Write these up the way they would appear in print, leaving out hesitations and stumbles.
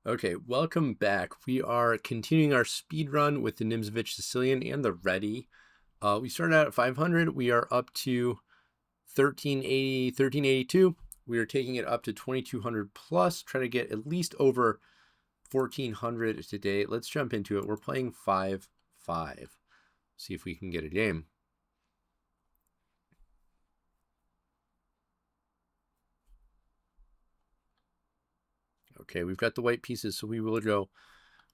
Okay, welcome back. We are continuing our speed run with the Nimzovich Sicilian and the Reti. We started out at 500. We are up to 1380, 1382. We are taking it up to 2200 plus, trying to get at least over 1400 today. Let's jump into it. We're playing 5-5. See if we can get a game. Okay, we've got the white pieces, so we will go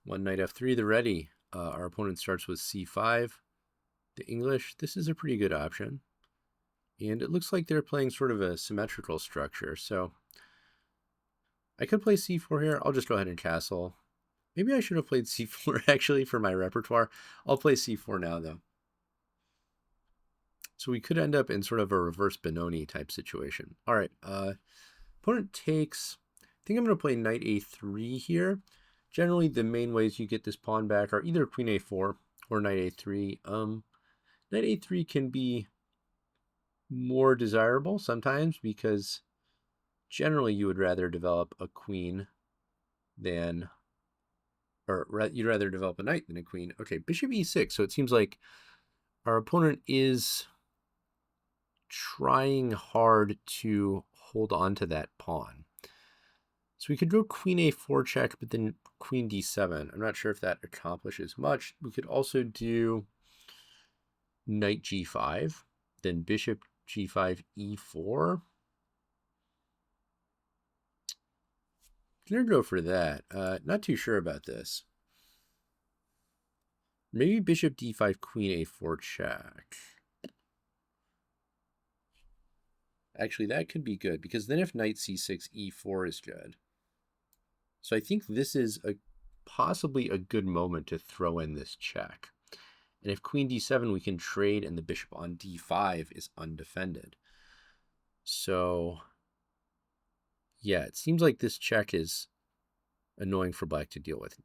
one knight f3, the Reti. Our opponent starts with c5. The English, this is a pretty good option. And it looks like they're playing sort of a symmetrical structure. So I could play c4 here. I'll just go ahead and castle. Maybe I should have played c4 actually for my repertoire. I'll play c4 now though. So we could end up in sort of a reverse Benoni type situation. All right, opponent takes. I think I'm going to play knight a3 here. Generally, the main ways you get this pawn back are either queen a4 or knight a3. Knight a3 can be more desirable sometimes because generally you would rather develop a queen than, or you'd rather develop a knight than a queen. Okay, bishop e6. So it seems like our opponent is trying hard to hold on to that pawn. So we could go queen a4 check, but then queen d7. I'm not sure if that accomplishes much. We could also do knight g5, then bishop g5 e4. Gonna go for that. Not too sure about this. Maybe bishop d5, queen a4 check. Actually, that could be good, because then if knight c6, e4 is good. So I think this is possibly a good moment to throw in this check. And if queen d7, we can trade, and the bishop on d5 is undefended. So yeah, it seems like this check is annoying for black to deal with.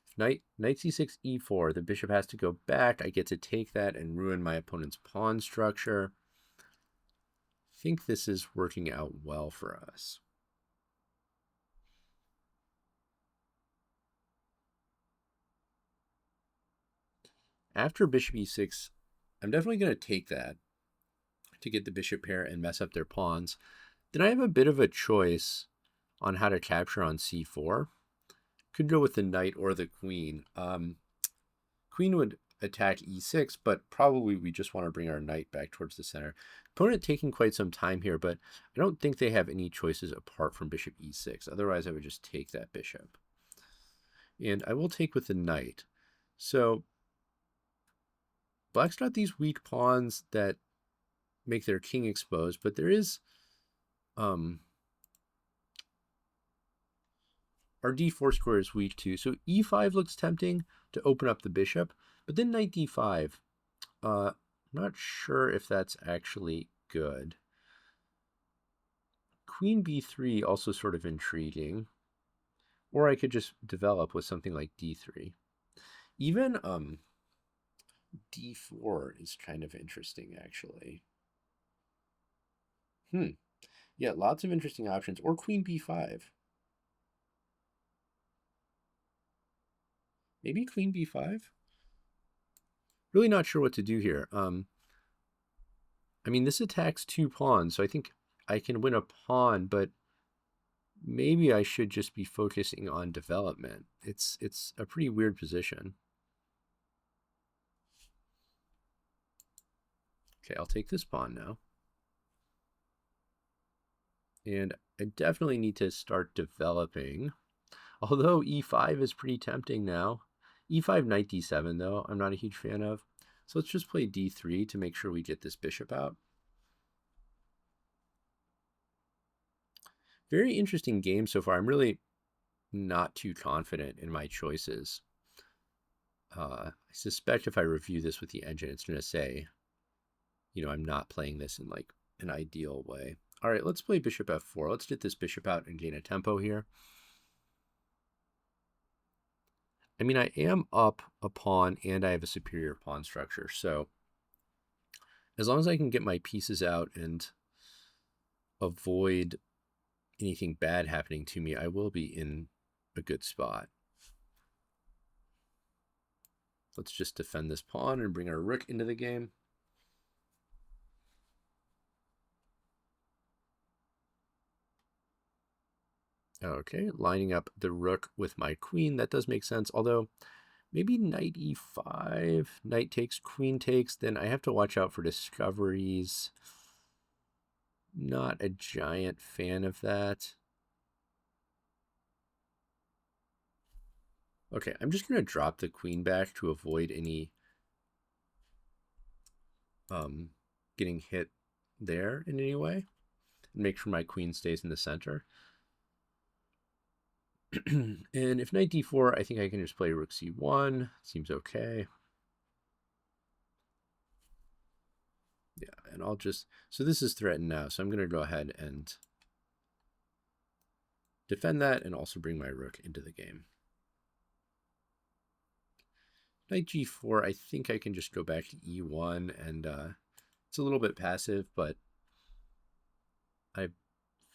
If knight c6, e4, the bishop has to go back. I get to take that and ruin my opponent's pawn structure. I think this is working out well for us. After bishop e6, I'm definitely going to take that to get the bishop pair and mess up their pawns. Then I have a bit of a choice on how to capture on c4. Could go with the knight or the queen. Queen would attack e6, but probably we just want to bring our knight back towards the center. Opponent taking quite some time here, but I don't think they have any choices apart from bishop e6. Otherwise, I would just take that bishop. And I will take with the knight. So black's got these weak pawns that make their king exposed, but there is our d4 square is weak too. So e5 looks tempting to open up the bishop, but then knight d5. I'm not sure if that's actually good. Queen b3 also sort of intriguing. Or I could just develop with something like d3. Even d4 is kind of interesting, actually. Yeah, lots of interesting options. Or queen b5. Maybe queen b5? Really not sure what to do here. I mean, this attacks two pawns, so I think I can win a pawn, but maybe I should just be focusing on development. It's a pretty weird position. Okay, I'll take this pawn now. And I definitely need to start developing. Although e5 is pretty tempting now. e5, knight d7, though, I'm not a huge fan of. So let's just play d3 to make sure we get this bishop out. Very interesting game so far. I'm really not too confident in my choices. I suspect if I review this with the engine, it's going to say, you know, I'm not playing this in like an ideal way. All right, let's play bishop f4. Let's get this bishop out and gain a tempo here. I mean, I am up a pawn and I have a superior pawn structure. So as long as I can get my pieces out and avoid anything bad happening to me, I will be in a good spot. Let's just defend this pawn and bring our rook into the game. Okay, lining up the rook with my queen. That does make sense, although maybe knight e5, knight takes, queen takes, then I have to watch out for discoveries. Not a giant fan of that. Okay, I'm just going to drop the queen back to avoid any getting hit there in any way. And make sure my queen stays in the center. And if knight d4, I think I can just play rook c1. Seems okay. Yeah, and I'll just... So this is threatened now, so I'm going to go ahead and defend that and also bring my rook into the game. Knight g4, I think I can just go back to e1, and it's a little bit passive, but I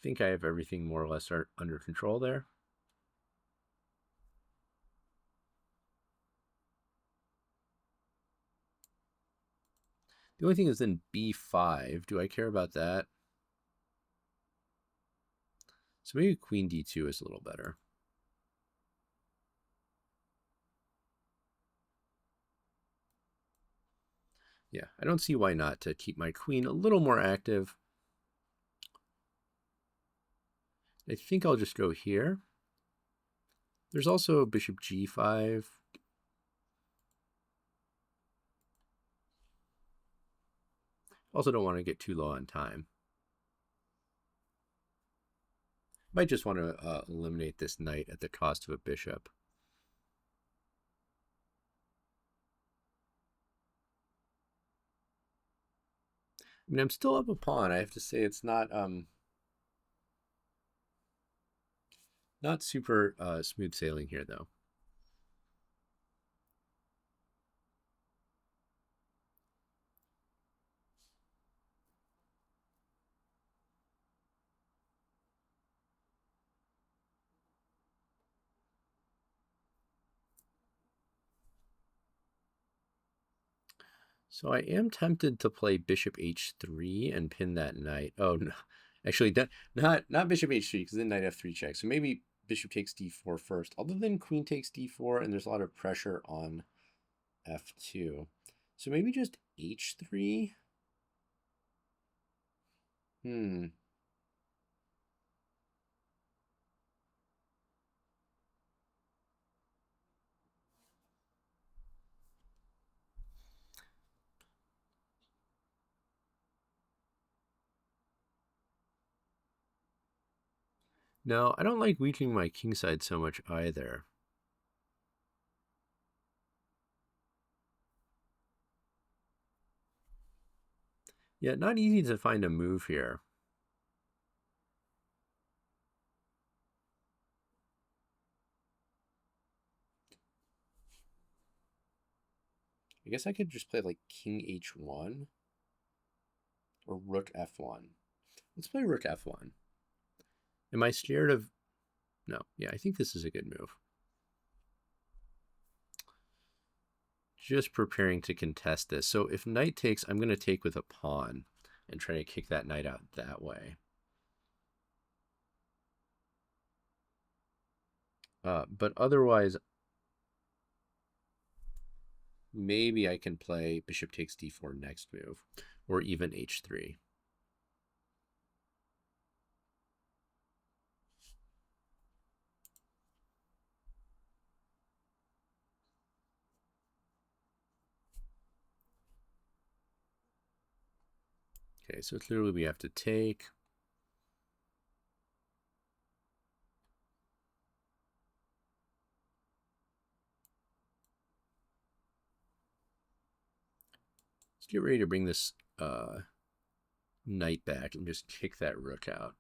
think I have everything more or less under control there. The only thing is then b5. Do I care about that? So maybe queen d2 is a little better. Yeah, I don't see why not, to keep my queen a little more active. I think I'll just go here. There's also bishop g5. Also don't want to get too low on time. Might just want to eliminate this knight at the cost of a bishop. I mean, I'm still up a pawn. I have to say it's not super smooth sailing here, though. So I am tempted to play bishop h3 and pin that knight. Oh, no. Actually, not bishop h3, because then knight f3 check. So maybe bishop takes d4 first. Other than queen takes d4, and there's a lot of pressure on f2. So maybe just h3? No, I don't like weakening my kingside so much either. Yeah, not easy to find a move here. I guess I could just play like king h1 or rook f1. Let's play rook f1. Am I scared of... No, yeah, I think this is a good move. Just preparing to contest this. So if knight takes, I'm going to take with a pawn and try to kick that knight out that way. But otherwise, maybe I can play bishop takes d4 next move, or even h3. Okay, so clearly we have to take. Let's get ready to bring this knight back and just kick that rook out.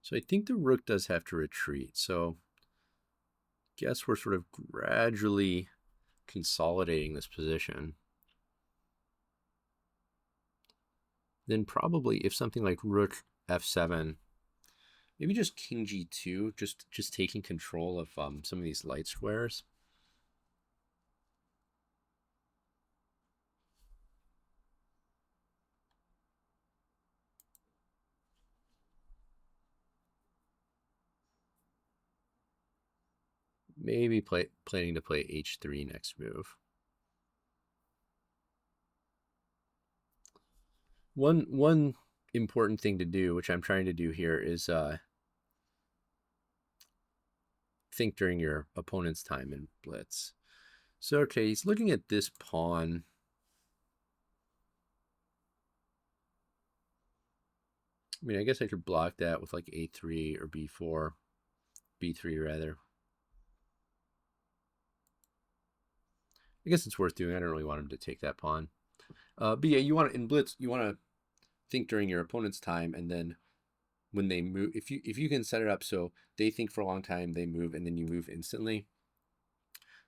So I think the rook does have to retreat. So guess we're sort of gradually consolidating this position. Then probably if something like rook f7, maybe just king g2, just taking control of some of these light squares. Maybe planning to play h3 next move. One important thing to do, which I'm trying to do here, is think during your opponent's time in blitz. So okay, he's looking at this pawn. I mean, I guess I could block that with like a3 or b4, b3 rather. I guess it's worth doing. I don't really want him to take that pawn. But yeah, you want to, in blitz, you want to think during your opponent's time, and then when they move, if you can set it up so they think for a long time, they move, and then you move instantly,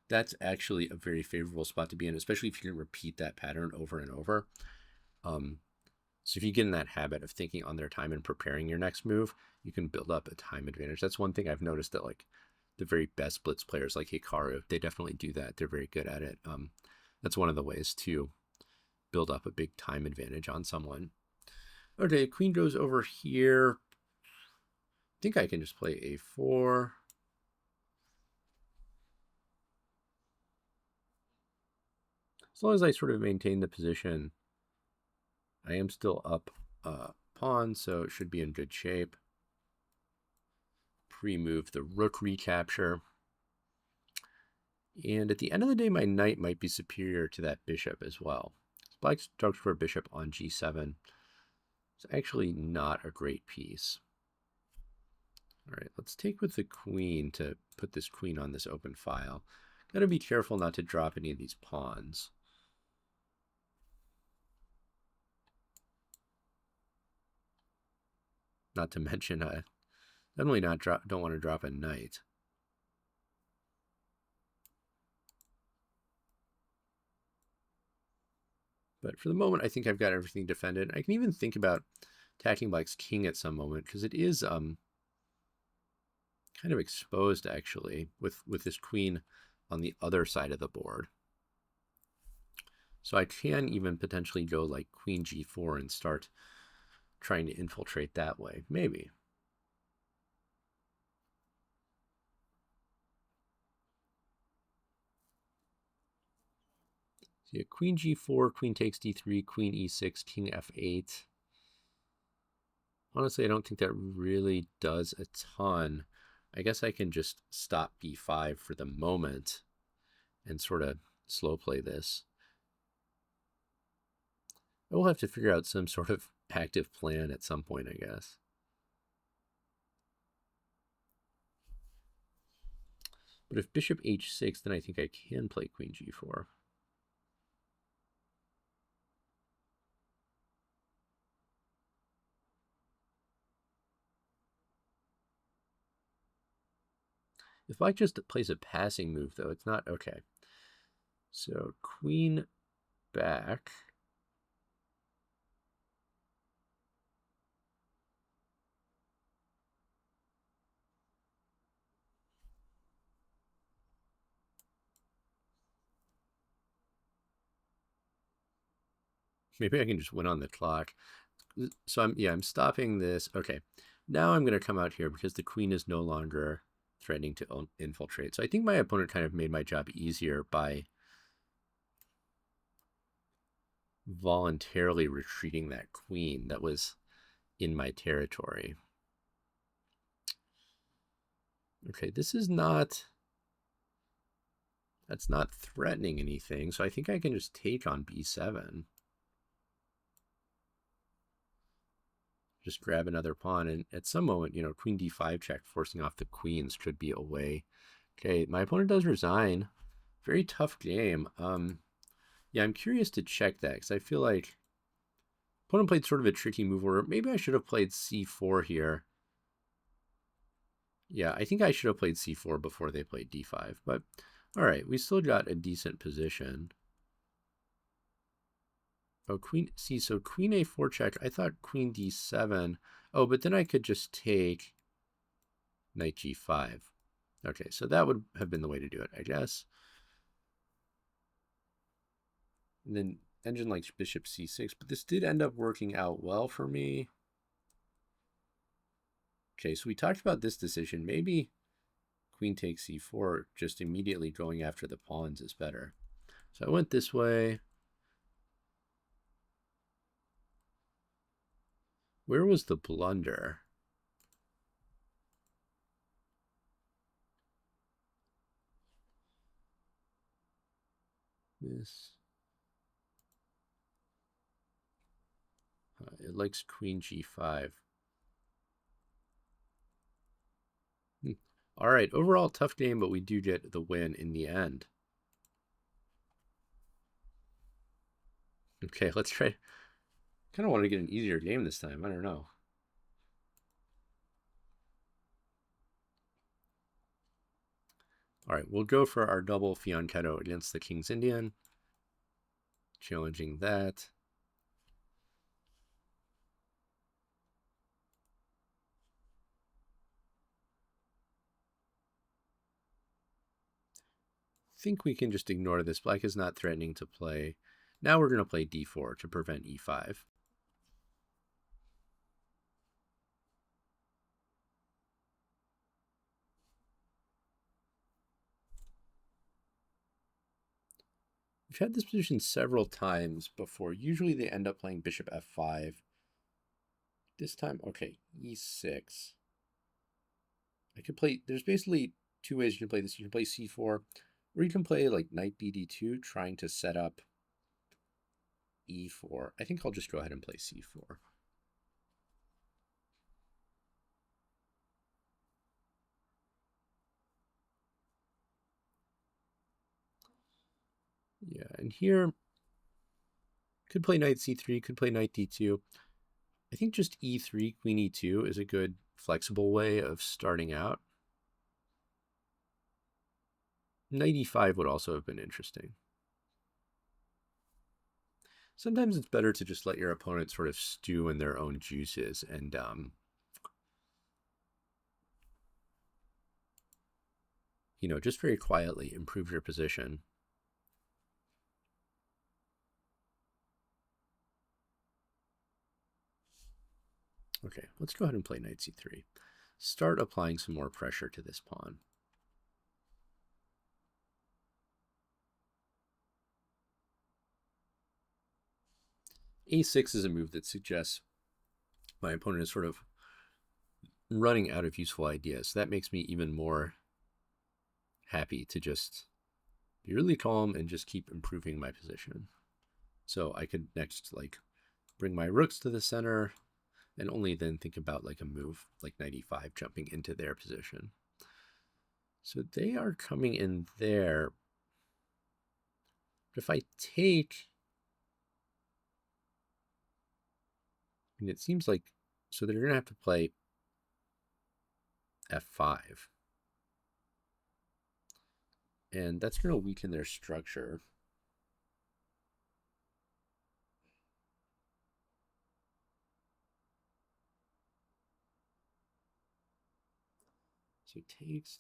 that's actually a very favorable spot to be in, especially if you can repeat that pattern over and over. So if you get in that habit of thinking on their time and preparing your next move, you can build up a time advantage. That's one thing I've noticed, that like the very best blitz players like Hikaru, they definitely do that. They're very good at it. That's one of the ways to build up a big time advantage on someone. Okay, queen goes over here. I think I can just play a4. As long as I sort of maintain the position, I am still up pawn, so it should be in good shape. Pre-move the rook recapture. And at the end of the day, my knight might be superior to that bishop as well. Black strokes for a bishop on g7. It's actually not a great piece. All right, let's take with the queen to put this queen on this open file. Gotta be careful not to drop any of these pawns. Not to mention, definitely don't want to drop a knight. But for the moment, I think I've got everything defended. I can even think about attacking Black's king at some moment, because it is kind of exposed, actually, with this queen on the other side of the board. So I can even potentially go like queen g4 and start trying to infiltrate that way. Maybe. So yeah, queen g4, queen takes d3, queen e6, king f8. Honestly, I don't think that really does a ton. I guess I can just stop b5 for the moment and sort of slow play this. I will have to figure out some sort of active plan at some point, I guess. But if bishop h6, then I think I can play queen g4. If Black just plays a passing move, though, it's not okay. So queen back. Maybe I can just win on the clock. So I'm stopping this. Okay, now I'm going to come out here because the queen is no longer threatening to infiltrate. So I think my opponent kind of made my job easier by voluntarily retreating that queen that was in my territory. Okay, this is not, that's not threatening anything. So I think I can just take on b7. Just grab another pawn, and at some moment, you know, queen d5 check, forcing off the queens could be a way. Okay, my opponent does resign. Very tough game. Yeah, I'm curious to check that, because I feel like opponent played sort of a tricky move, or maybe I should have played c4 here Yeah, I think I should have played c4 before they played d5, but all right, we still got a decent position. Oh, queen, see, so queen a4 check. I thought queen d7. Oh, but then I could just take knight g5. Okay, so that would have been the way to do it, I guess. And then engine like bishop c6, but this did end up working out well for me. Okay, so we talked about this decision. Maybe queen takes c4, just immediately going after the pawns is better. So I went this way. Where was the blunder? This. It likes queen g5. All right, overall tough game, but we do get the win in the end. Okay, let's try. Kind of want to get an easier game this time. I don't know. All right, we'll go for our double fianchetto against the King's Indian. Challenging that. I think we can just ignore this. Black is not threatening to play. Now we're going to play d4 to prevent e5. We've had this position several times before. Usually they end up playing bishop f5. This time, okay, e6. I could play, there's basically two ways you can play this. You can play c4, or you can play like knight bd2, trying to set up e4. I think I'll just go ahead and play c4. Yeah, and here, could play knight c3, could play knight d2. I think just e3, queen e2 is a good flexible way of starting out. Knight e5 would also have been interesting. Sometimes it's better to just let your opponent sort of stew in their own juices and you know, just very quietly improve your position. Okay, let's go ahead and play knight c3. Start applying some more pressure to this pawn. a6 is a move that suggests my opponent is sort of running out of useful ideas. So that makes me even more happy to just be really calm and just keep improving my position. So I could next like bring my rooks to the center and only then think about like a move like knight e5 jumping into their position. So they are coming in there. But if I take, and it seems like, so they're going to have to play f5. And that's going to weaken their structure. So takes.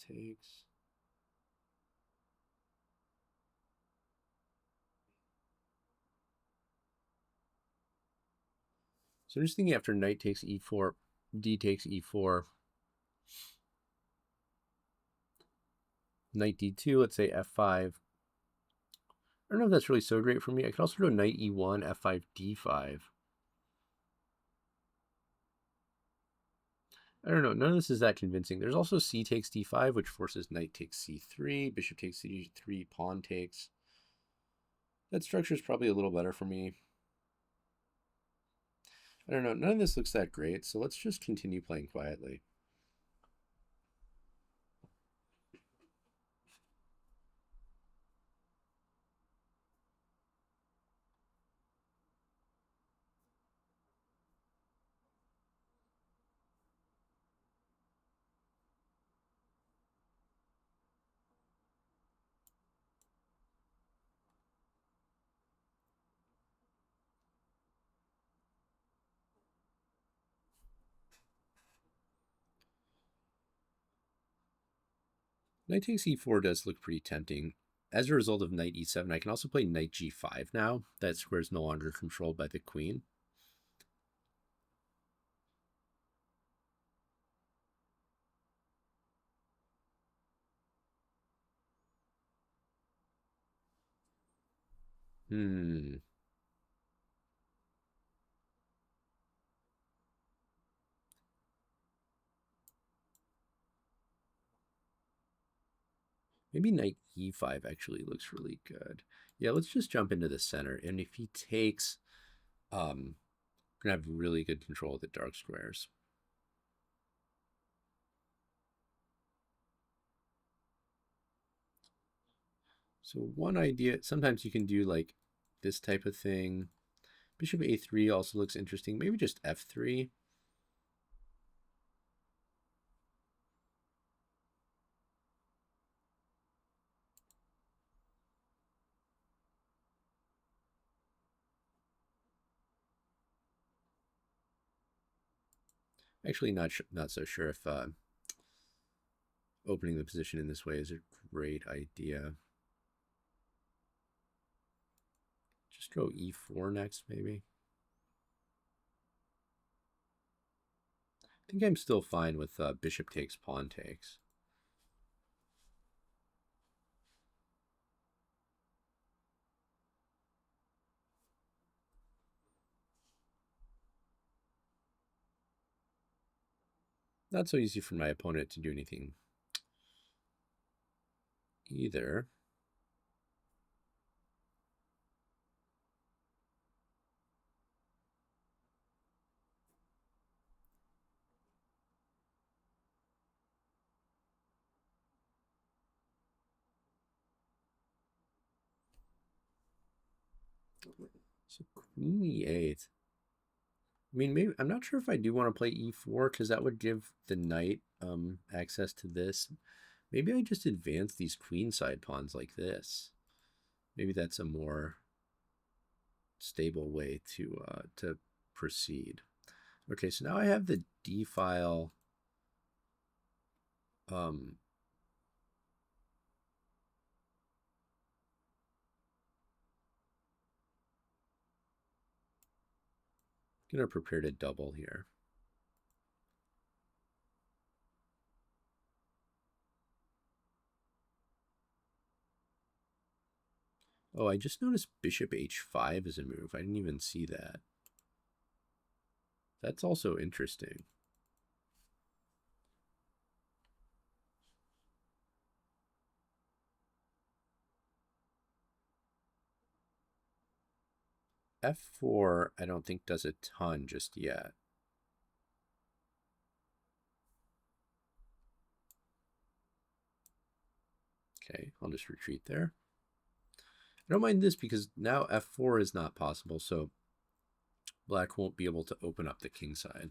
So I'm just thinking after knight takes e4, d takes e4, knight d2, let's say f5. I don't know if that's really so great for me. I could also go knight e1, f5, d5. I don't know. None of this is that convincing. There's also c takes d5, which forces knight takes c3, bishop takes c3, pawn takes. That structure is probably a little better for me. I don't know. None of this looks that great, so let's just continue playing quietly. Knight takes e4 does look pretty tempting. As a result of knight e7, I can also play knight g5 now. That square is no longer controlled by the queen. Maybe knight e5 actually looks really good. Yeah, let's just jump into the center. And if he takes, we're going to have really good control of the dark squares. So one idea, sometimes you can do like this type of thing. Bishop a3 also looks interesting. Maybe just f3. Actually, not so sure if opening the position in this way is a great idea. Just go e4 next, maybe. I think I'm still fine with bishop takes, pawn takes. Not so easy for my opponent to do anything either. So queen e8. I mean, maybe I'm not sure if I do want to play e4 because that would give the knight access to this. Maybe I just advance these queenside pawns like this. Maybe that's a more stable way to proceed. Okay, so now I have the d file. Gonna prepare to double here. Oh, I just noticed bishop h5 is a move. I didn't even see that. That's also interesting. f4, I don't think does a ton just yet. Okay, I'll just retreat there. I don't mind this because now f4 is not possible, so black won't be able to open up the king side.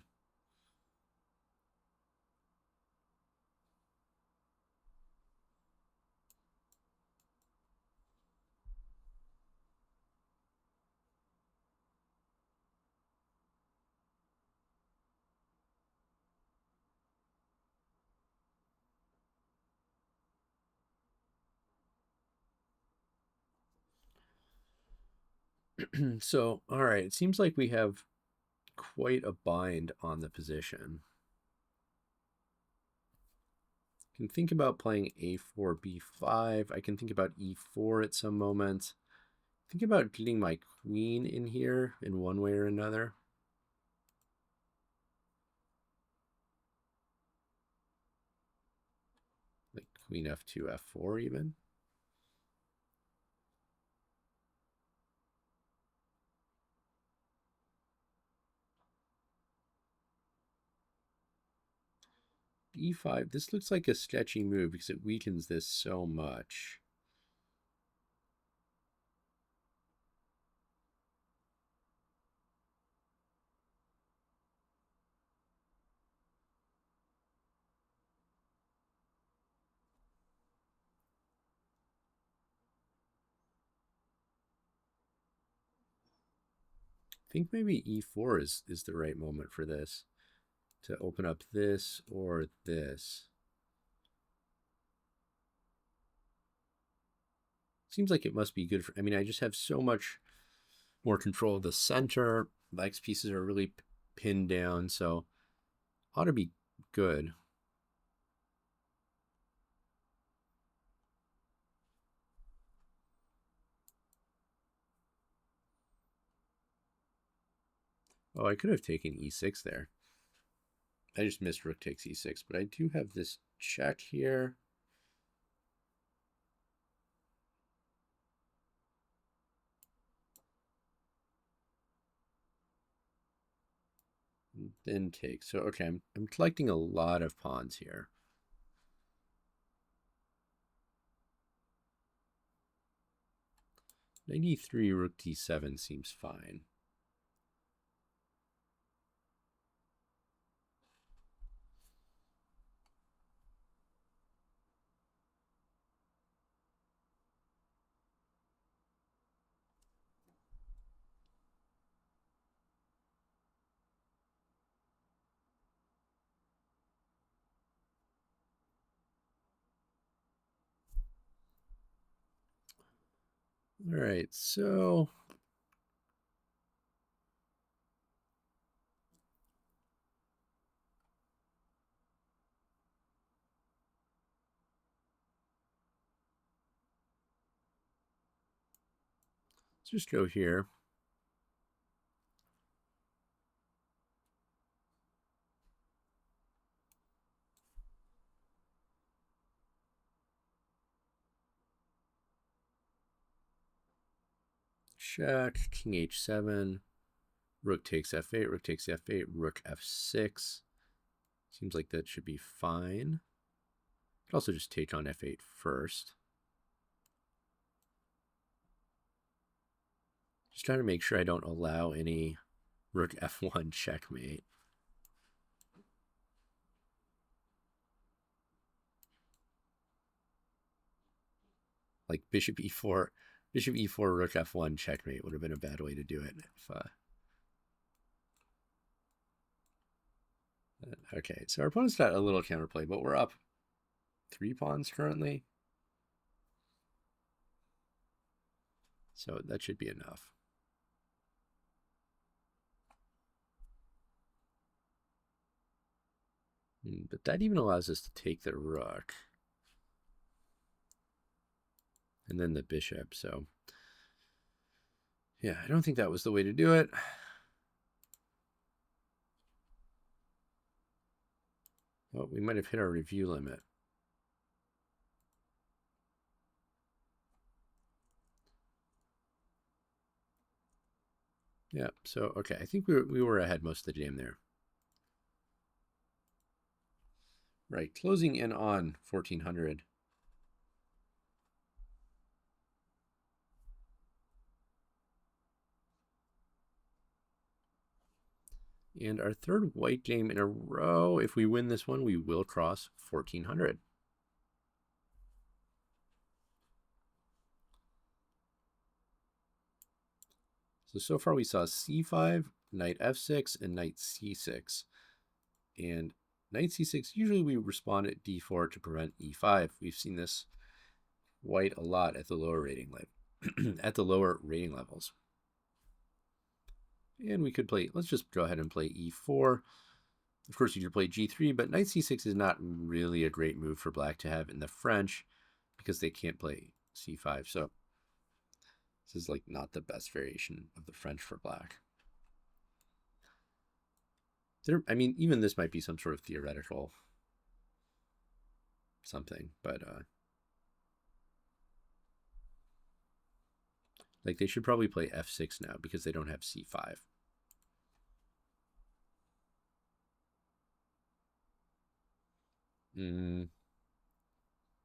So, all right, it seems like we have quite a bind on the position. I can think about playing a4, b5. I can think about e4 at some moment. Think about getting my queen in here in one way or another. Like queen f2, f4 even. e5, this looks like a sketchy move because it weakens this so much. I think maybe e4 is the right moment for this, to open up this or this. Seems like it must be good for, I mean, I just have so much more control of the center. Black's pieces are really pinned down, so ought to be good. Oh, I could have taken e6 there. I just missed rook takes e6, but I do have this check here. Then take. So, okay, I'm collecting a lot of pawns here. Knight e3, rook d7 seems fine. All right, so let's just go here. Check, king h7, rook takes f8, rook takes f8, rook f6. Seems like that should be fine. Could also just take on f8 first. Just trying to make sure I don't allow any rook f1 checkmate. Like bishop e4, rook f1 checkmate would have been a bad way to do it. Okay, so our opponent's got a little counterplay, but we're up 3 pawns currently. So that should be enough. But that even allows us to take the rook. And then the bishop, so... yeah, I don't think that was the way to do it. Oh, we might have hit our review limit. Yeah, so, okay, I think we were ahead most of the game there. Right, closing in on 1400. And our third white game in a row. If we win this one, we will cross 1400. So far we saw c5, knight f6, and knight c6. And knight c6, usually we respond at d4 to prevent e5. We've seen this white a lot at the lower rating at the lower rating levels. And we could play, let's just go ahead and play e4. Of course, you could play g3, but knight c6 is not really a great move for black to have in the French because they can't play c5. So this is like not the best variation of the French for black. I mean, even this might be some sort of theoretical something, but like they should probably play f6 now because they don't have c5.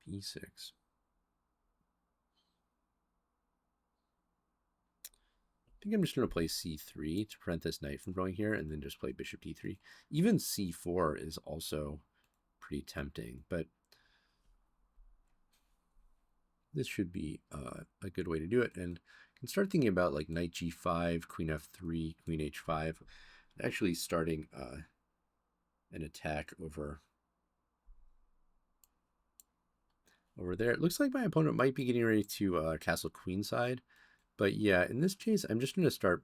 b6. I think I'm just going to play c3 to prevent this knight from going here and then just play bishop d3. Even c4 is also pretty tempting, but this should be a good way to do it. And you can start thinking about like knight g5, queen f3, queen h5, actually starting an attack over over there. It looks like my opponent might be getting ready to castle queenside. But yeah, in this case, I'm just going to start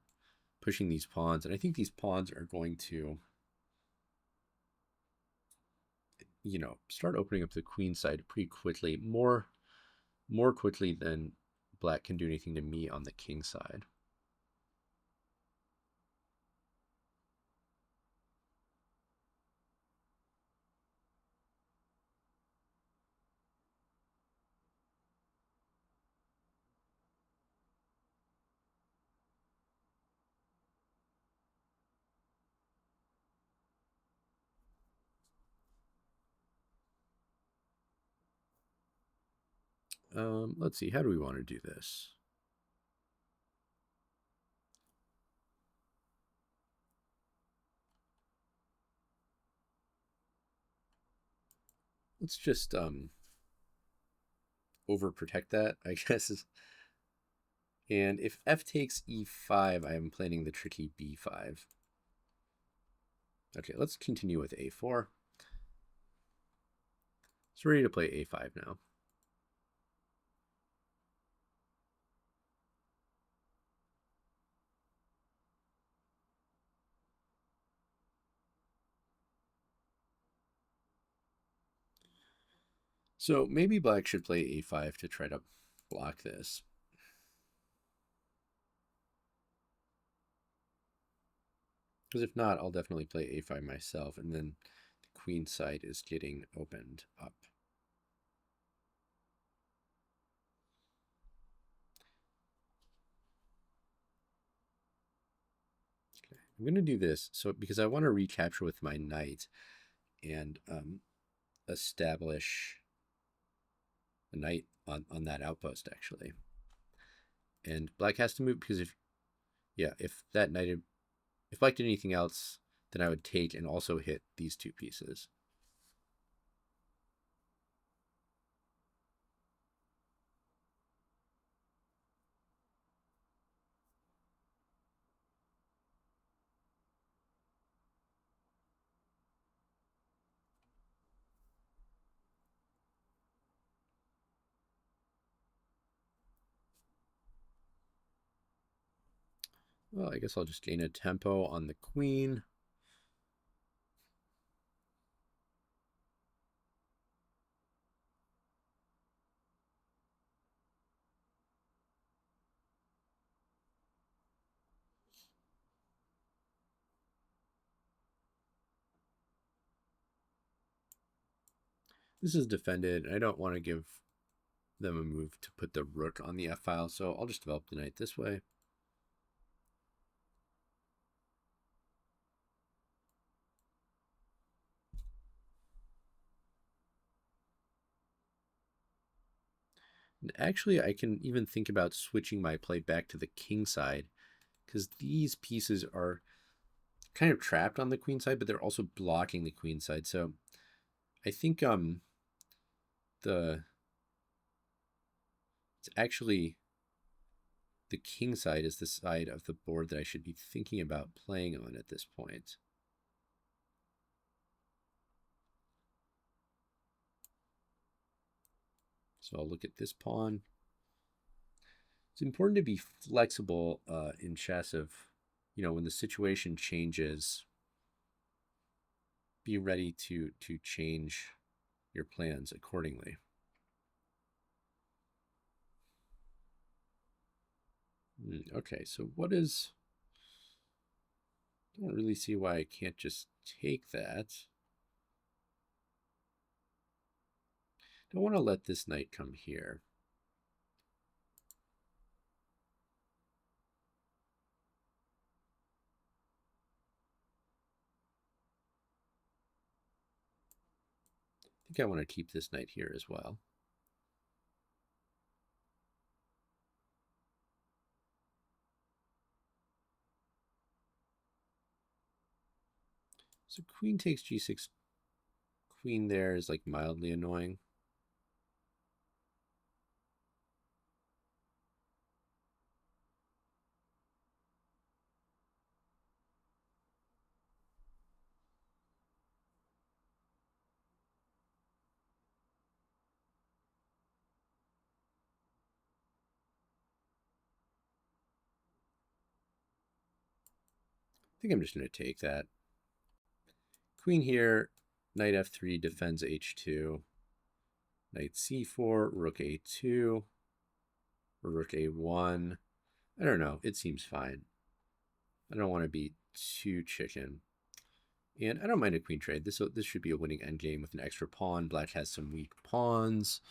pushing these pawns. And I think these pawns are going to, you know, start opening up the queen side pretty quickly. More quickly than black can do anything to me on the king side. Let's see, how do we want to do this? Let's just overprotect that, I guess. And if f takes e5, I am planning the tricky b5. Okay, let's continue with a4. It's ready to play a5 now. So maybe black should play a5 to try to block this. Because if not, I'll definitely play a5 myself, and then the queen side is getting opened up. Okay, I'm going to do this so because I want to recapture with my knight and establish a knight on that outpost, actually. And black has to move because if that knight, if black did anything else, then I would take and also hit these two pieces. Well, I guess I'll just gain a tempo on the queen. This is defended, and I don't want to give them a move to put the rook on the f-file, so I'll just develop the knight this way. And actually, I can even think about switching my play back to the king side, because these pieces are kind of trapped on the queen side, but they're also blocking the queen side. So I think it's actually the king side is the side of the board that I should be thinking about playing on at this point. So I'll look at this pawn. It's important to be flexible in chess of, you know, when the situation changes, be ready to change your plans accordingly. Okay, so what is... I don't really see why I can't just take that. Don't want to let this knight come here. I think I want to keep this knight here as well. So queen takes g6. Queen there is like mildly annoying. think I'm just going to take that. Queen here, knight f3 defends h2. Knight c4, rook a2, rook a1. I don't know. It seems fine. I don't want to be too chicken. And I don't mind a queen trade. This should be a winning endgame with an extra pawn. Black has some weak pawns.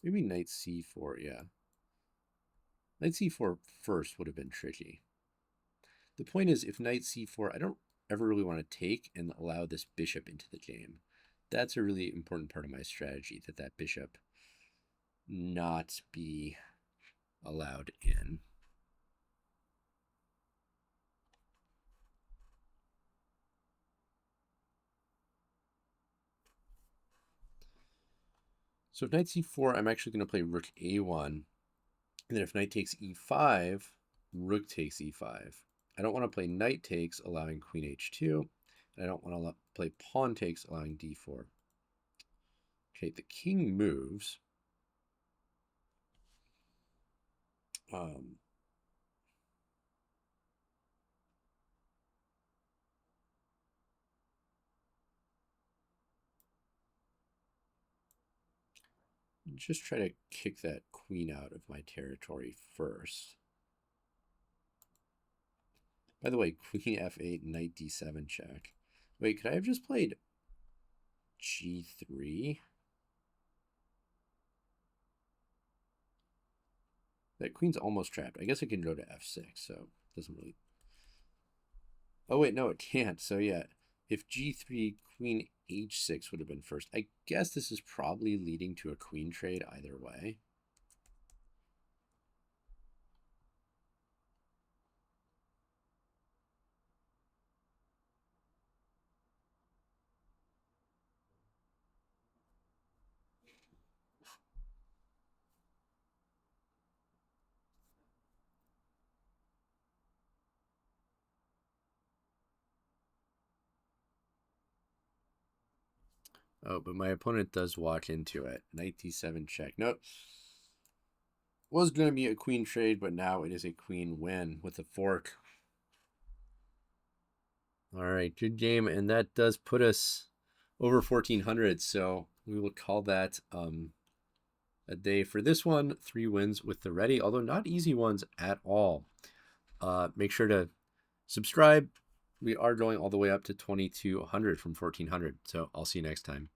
Maybe knight c4, yeah. Knight c4 first would have been tricky. The point is, if knight c4, I don't ever really want to take and allow this bishop into the game. That's a really important part of my strategy, that bishop not be allowed in. So if knight c4, I'm actually going to play rook a1. And then if knight takes e5, rook takes e5. I don't want to play knight takes, allowing queen h2. And I don't want to play pawn takes, allowing d4. Okay, the king moves. Just try to kick that queen out of my territory first. By the way, queen f8, knight d7 check. Wait, could I have just played g3? That queen's almost trapped. I guess I can go to f6, so it doesn't really... Oh, wait, no, it can't. So, yeah, if g3, queen h6 would have been first. I guess this is probably leading to a queen trade either way. Oh, but my opponent does walk into it. Knight d7 check. Nope. Was going to be a queen trade, but now it is a queen win with a fork. All right, good game. And that does put us over 1400. So we will call that a day for this one. 3 wins with the Reti, although not easy ones at all. Make sure to subscribe. We are going all the way up to 2200 from 1400. So I'll see you next time.